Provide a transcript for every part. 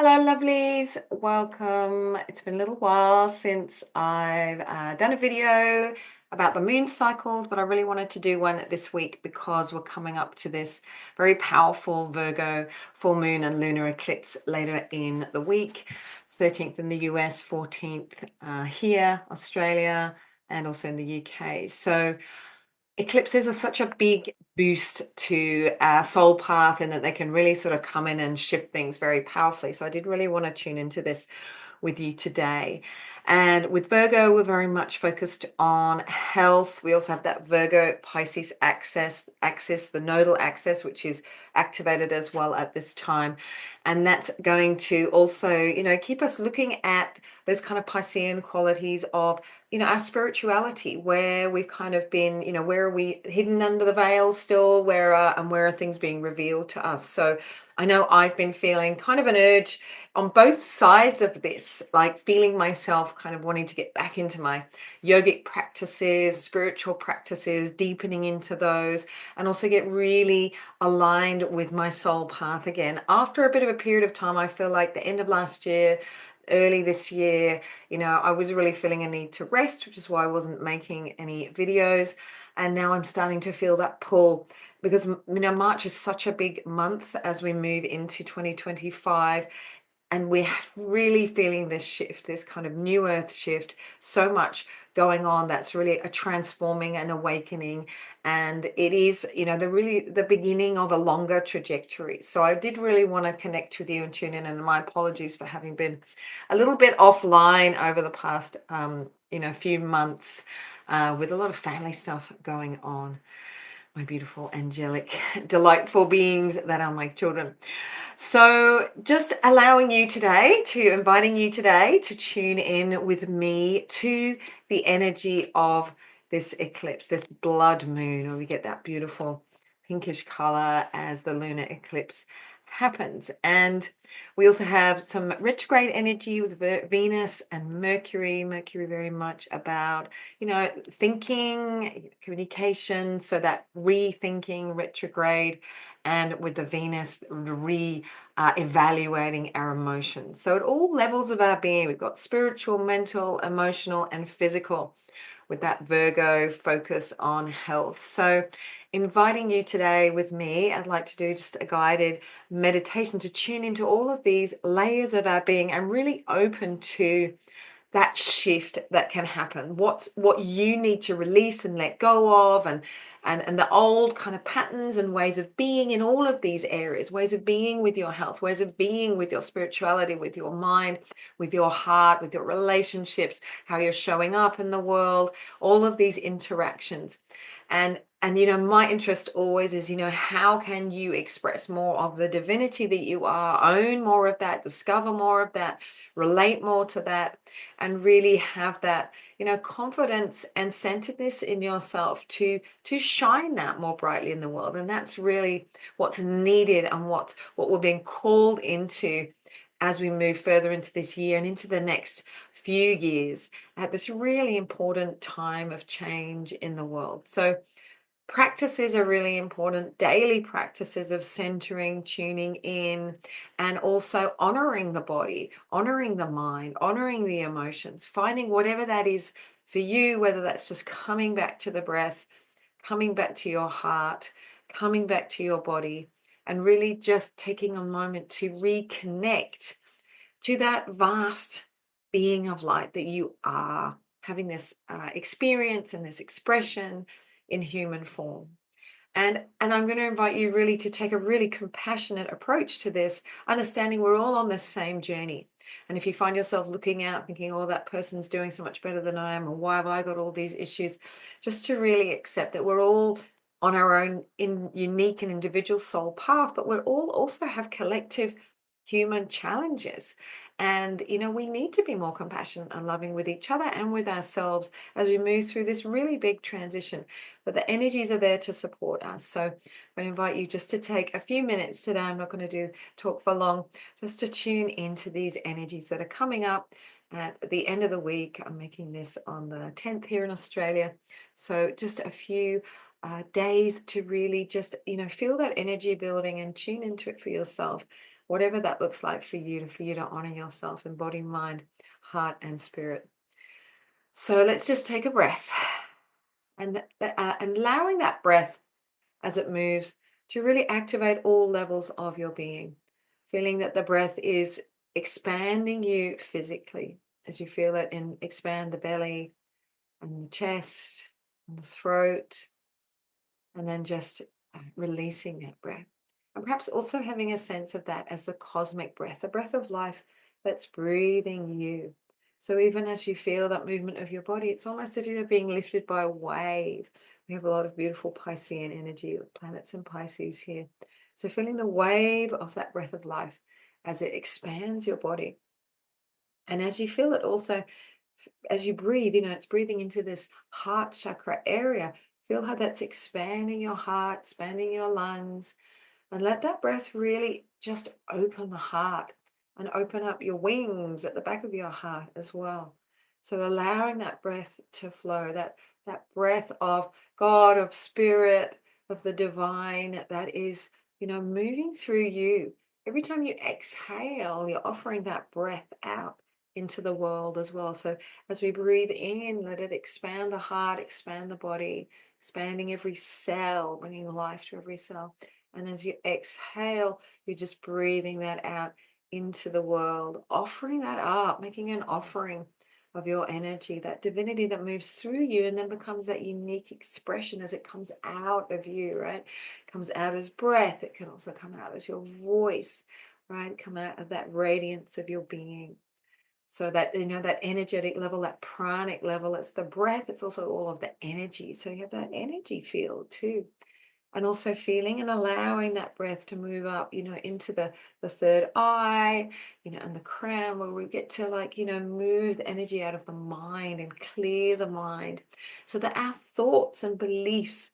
Hello, lovelies. Welcome. It's been a little while since I've done a video about the moon cycles, but I really wanted to do one this week because we're coming up to this very powerful Virgo full moon and lunar eclipse later in the week. 13th in the US, 14th here, Australia, and also in the UK. So eclipses are such a big boost to our soul path and that they can really sort of come in and shift things very powerfully. So I did really want to tune into this with you today. And with Virgo, we're very much focused on health. We also have that Virgo Pisces axis, the nodal axis, which is activated as well at this time. And that's going to also, keep us looking at those kind of Piscean qualities of, our spirituality, where we've kind of been, where are we hidden under the veil still, where are things being revealed to us. So I know I've been feeling kind of an urge on both sides of this, like feeling myself kind of wanting to get back into my yogic practices, spiritual practices, deepening into those, and also get really aligned with my soul path again. After a bit of a period of time, I feel like the end of last year, early this year, I was really feeling a need to rest, which is why I wasn't making any videos. And now I'm starting to feel that pull because, March is such a big month as we move into 2025. And we're really feeling this shift, this kind of new earth shift, so much going on that's really a transforming and awakening. And it is, the beginning of a longer trajectory. So I did really want to connect with you and tune in. And my apologies for having been a little bit offline over the past, few months with a lot of family stuff going on. My beautiful, angelic, delightful beings that are my children. So just inviting you today to tune in with me to the energy of this eclipse, this blood moon, where we get that beautiful pinkish color as the lunar eclipse happens. And we also have some retrograde energy with Venus and Mercury. Mercury very much about, thinking, communication, so that rethinking, retrograde, and with the Venus evaluating our emotions. So at all levels of our being, we've got spiritual, mental, emotional, and physical with that Virgo focus on health. So inviting you today with me, I'd like to do just a guided meditation to tune into all of these layers of our being and really open to that shift that can happen. What you need to release and let go of, and the old kind of patterns and ways of being in all of these areas, ways of being with your health, ways of being with your spirituality, with your mind, with your heart, with your relationships, how you're showing up in the world, all of these interactions. And my interest always is, how can you express more of the divinity that you are, own more of that, discover more of that, relate more to that, and really have that, confidence and centeredness in yourself to shine that more brightly in the world. And that's really what's needed and what we're being called into as we move further into this year and into the next few years at this really important time of change in the world. So practices are really important, daily practices of centering, tuning in, and also honoring the body, honoring the mind, honoring the emotions, finding whatever that is for you, whether that's just coming back to the breath, coming back to your heart, coming back to your body, and really just taking a moment to reconnect to that vast being of light that you are, having this experience and this expression in human form. And I'm going to invite you really to take a really compassionate approach to this, understanding we're all on the same journey. And if you find yourself looking out thinking, oh, that person's doing so much better than I am, or why have I got all these issues, just to really accept that we're all on our own unique and individual soul path, but we're all also have collective human challenges. And, we need to be more compassionate and loving with each other and with ourselves as we move through this really big transition. But the energies are there to support us. So I'm going to invite you just to take a few minutes today. I'm not going to talk for long, just to tune into these energies that are coming up at the end of the week. I'm making this on the 10th here in Australia. So just a few days to really just, feel that energy building and tune into it for yourself. whatever that looks like for you to honor yourself in body, mind, heart, and spirit. So let's just take a breath and allowing that breath as it moves to really activate all levels of your being. Feeling that the breath is expanding you physically as you feel it and expand the belly and the chest and the throat, and then just releasing that breath. And perhaps also having a sense of that as the cosmic breath, the breath of life that's breathing you. So even as you feel that movement of your body, it's almost as if you're being lifted by a wave. We have a lot of beautiful Piscean energy, planets in Pisces here. So feeling the wave of that breath of life as it expands your body. And as you feel it also, as you breathe, it's breathing into this heart chakra area. Feel how that's expanding your heart, expanding your lungs, and let that breath really just open the heart and open up your wings at the back of your heart as well. So allowing that breath to flow, that breath of God, of spirit, of the divine that is, moving through you. Every time you exhale, you're offering that breath out into the world as well. So as we breathe in, let it expand the heart, expand the body, expanding every cell, bringing life to every cell. And as you exhale, you're just breathing that out into the world, offering that up, making an offering of your energy, that divinity that moves through you and then becomes that unique expression as it comes out of you, right? It comes out as breath. It can also come out as your voice, right? Come out of that radiance of your being. So that, that energetic level, that pranic level, it's the breath, it's also all of the energy. So you have that energy field too. And also feeling and allowing that breath to move up, into the third eye, and the crown, where we get to move the energy out of the mind and clear the mind so that our thoughts and beliefs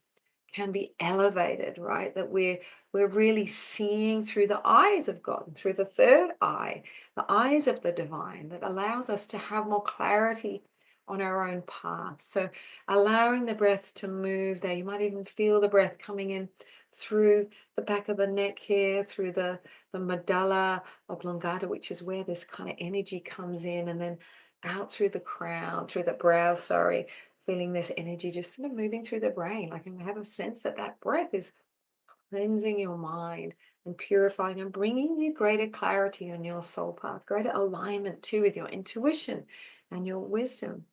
can be elevated, right? That we're really seeing through the eyes of God, through the third eye, the eyes of the divine, that allows us to have more clarity on our own path. So allowing the breath to move there. You might even feel the breath coming in through the back of the neck here, through the medulla oblongata, which is where this kind of energy comes in, and then out through the crown, through the brow, sorry, feeling this energy just sort of moving through the brain. Like, I have a sense that that breath is cleansing your mind and purifying and bringing you greater clarity on your soul path, greater alignment too with your intuition and your wisdom.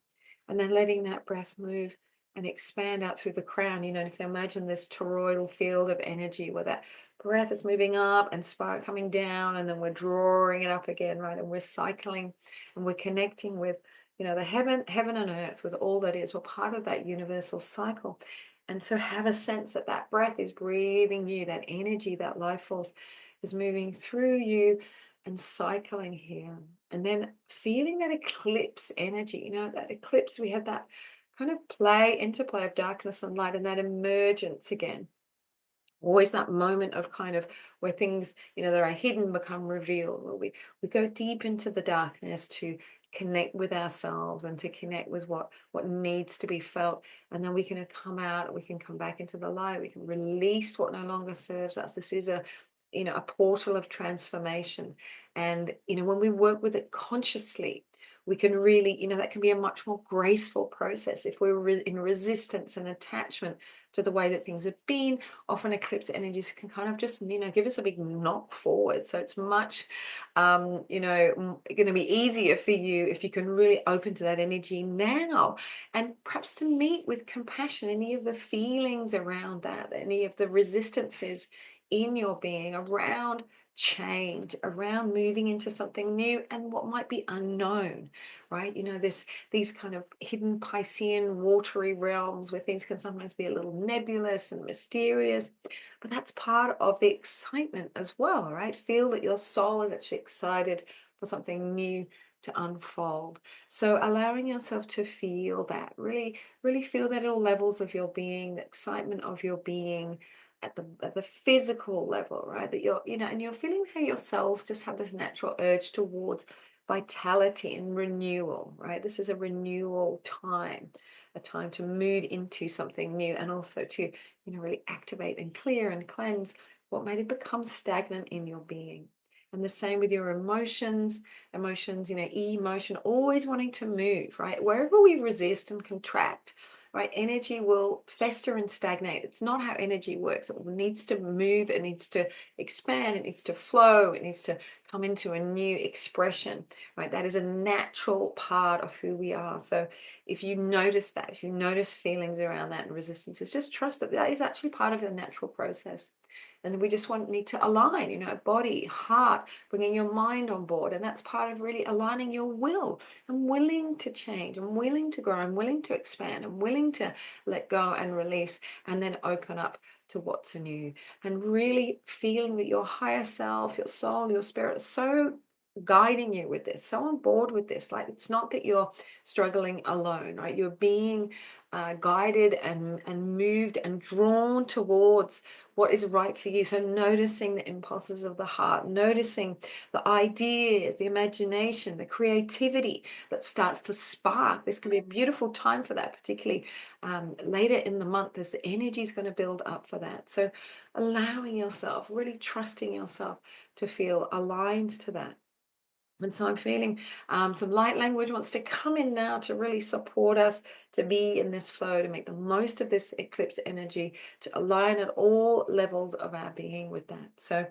And then letting that breath move and expand out through the crown. You can imagine this toroidal field of energy where that breath is moving up and spiral coming down, and then we're drawing it up again, right? And we're cycling and we're connecting with, the heaven and earth, with all that is. We're part of that universal cycle. And so have a sense that that breath is breathing you, that energy, that life force is moving through you and cycling here. And then feeling that eclipse energy, that eclipse, we have that kind of interplay of darkness and light, and that emergence again. Always that moment of kind of where things, that are hidden become revealed, where we go deep into the darkness to connect with ourselves and to connect with what needs to be felt. And then we can come out, we can come back into the light, we can release what no longer serves us. This is a portal of transformation. And, when we work with it consciously, we can really, that can be a much more graceful process. If we're in resistance and attachment to the way that things have been, often eclipse energies can kind of just, give us a big knock forward. So it's much, going to be easier for you if you can really open to that energy now, and perhaps to meet with compassion any of the feelings around that, any of the resistances in your being around change, around moving into something new and what might be unknown, right? These kind of hidden Piscean watery realms where things can sometimes be a little nebulous and mysterious, but that's part of the excitement as well, right? Feel that your soul is actually excited for something new to unfold. So allowing yourself to feel that, really, really feel that at all levels of your being, the excitement of your being, at the physical level, right? That you're, and you're feeling how your cells just have this natural urge towards vitality and renewal, right? This is a renewal time, a time to move into something new, and also to, really activate and clear and cleanse what might have become stagnant in your being. And the same with your emotions. Emotions, emotion, always wanting to move, right? Wherever we resist and contract, right, energy will fester and stagnate. It's not how energy works. It needs to move, it needs to expand, it needs to flow, it needs to come into a new expression, right? That is a natural part of who we are. So if you notice that, if you notice feelings around that and resistances, just trust that that is actually part of the natural process. And we just need to align, body, heart, bringing your mind on board. And that's part of really aligning your will. I'm willing to change. I'm willing to grow. I'm willing to expand. I'm willing to let go and release and then open up to what's new. And really feeling that your higher self, your soul, your spirit is so guiding you with this, so on board with this. Like, it's not that you're struggling alone, right? You're being guided and moved and drawn towards what is right for you. So noticing the impulses of the heart, noticing the ideas, the imagination, the creativity that starts to spark. This can be a beautiful time for that, particularly later in the month as the energy is going to build up for that. So allowing yourself, really trusting yourself to feel aligned to that. And so I'm feeling some light language wants to come in now to really support us to be in this flow, to make the most of this eclipse energy, to align at all levels of our being with that. So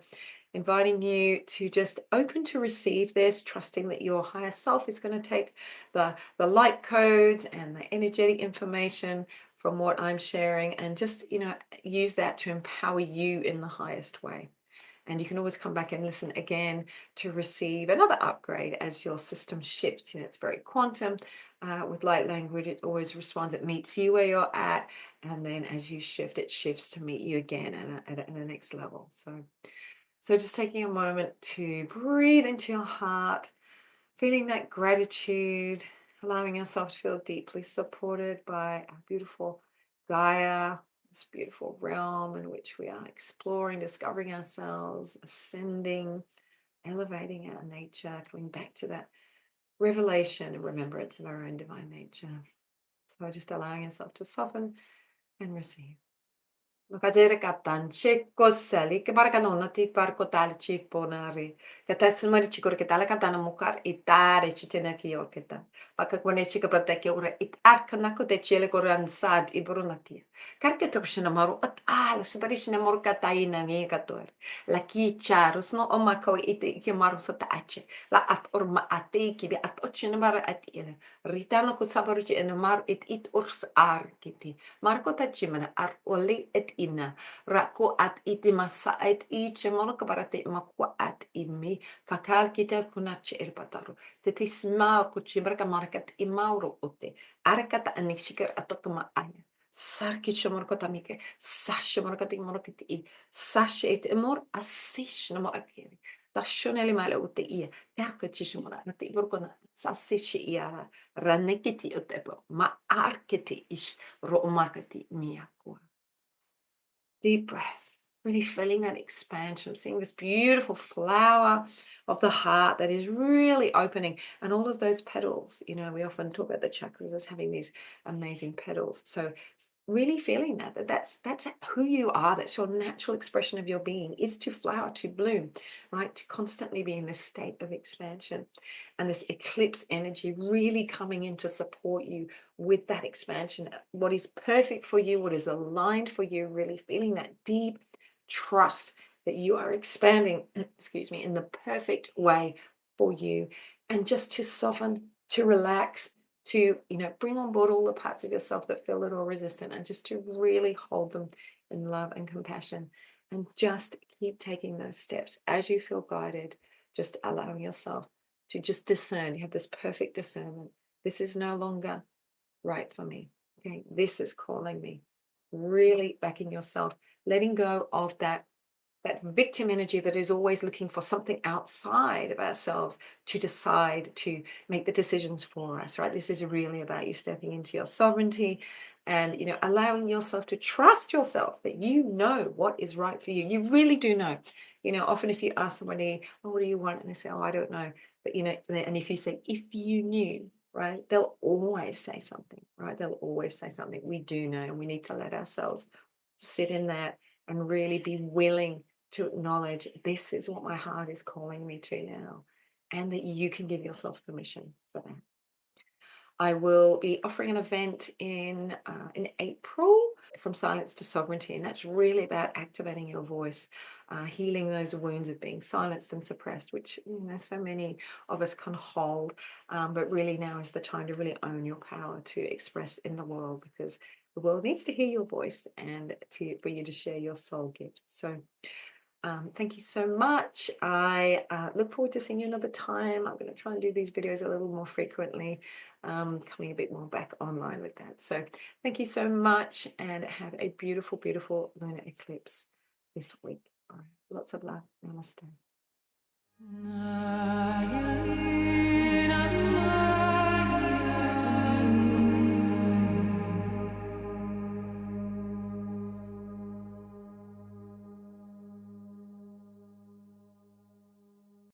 inviting you to just open to receive this, trusting that your higher self is going to take the light codes and the energetic information from what I'm sharing and just, use that to empower you in the highest way. And you can always come back and listen again to receive another upgrade as your system shifts. It's very quantum. With light language, it always responds. It meets you where you're at. And then as you shift, it shifts to meet you again at a next level. So just taking a moment to breathe into your heart, feeling that gratitude, allowing yourself to feel deeply supported by a beautiful Gaia, this beautiful realm in which we are exploring, discovering ourselves, ascending, elevating our nature, coming back to that revelation and remembrance of our own divine nature. So just allowing yourself to soften and receive. Makadere katan cheko sali ke barka nonna ti parko tal chi ponari. Kata sumari chikor ke tala katana mukar itare chitena ki oketa. Paka kwane chika proteke ura it arkana ko te chele koran sad I brunati. Karke to shina maru at ala subari shina maru kataina ni kator. La ki charus no omako ite ke maru sa taache. La at orma ate ki bi at ochina bara at ile. Ritano ko sabaru chi ena mar it urs ar kiti. Marco Tachimana ar oli et ina. Rako at iti masa et iche monoka barate makwa at imi. Kakal kita kunache erpataru. Tetis ma kuchimbraka markat imauro ote. Arakata anikshikar atokama aya. Sarki chomorko tamike. Sasha morokati morokiti I. Sasha et emor asish no morakiri. Tashoneli male ote ia. Perka chishmora. Nati burkona. Sasishi ia. Ranekiti otepo. Ma arketi ish. Ro'omakati miyakua. Deep breath. Really feeling that expansion, seeing this beautiful flower of the heart that is really opening. And all of those petals, we often talk about the chakras as having these amazing petals. So really feeling that's who you are. That's your natural expression of your being, is to flower, to bloom, right? To constantly be in this state of expansion. And this eclipse energy really coming in to support you with that expansion, what is perfect for you, what is aligned for you, really feeling that deep trust that you are expanding, excuse me, in the perfect way for you. And just to soften, to relax, to bring on board all the parts of yourself that feel a little resistant, and just to really hold them in love and compassion, and just keep taking those steps as you feel guided, just allowing yourself to just discern. You have this perfect discernment. This is no longer right for me. Okay, this is calling me. Really backing yourself, letting go of that victim energy that is always looking for something outside of ourselves to decide, to make the decisions for us, right? This is really about you stepping into your sovereignty and, allowing yourself to trust yourself that you know what is right for you. You really do know. Often if you ask somebody, oh, what do you want? And they say, oh, I don't know. But, and if you say, if you knew, right, they'll always say something, right? They'll always say something. We do know, and we need to let ourselves sit in that and really be willing to acknowledge this is what my heart is calling me to now, and that you can give yourself permission for that. I will be offering an event in April from Silence to Sovereignty, and that's really about activating your voice, healing those wounds of being silenced and suppressed, which so many of us can hold. But really, now is the time to really own your power to express in the world, because the world needs to hear your voice and for you to share your soul gifts. So thank you so much. I look forward to seeing you another time. I'm going to try and do these videos a little more frequently, coming a bit more back online with that. So thank you so much, and have a beautiful, beautiful lunar eclipse this week. All right. Lots of love. Namaste.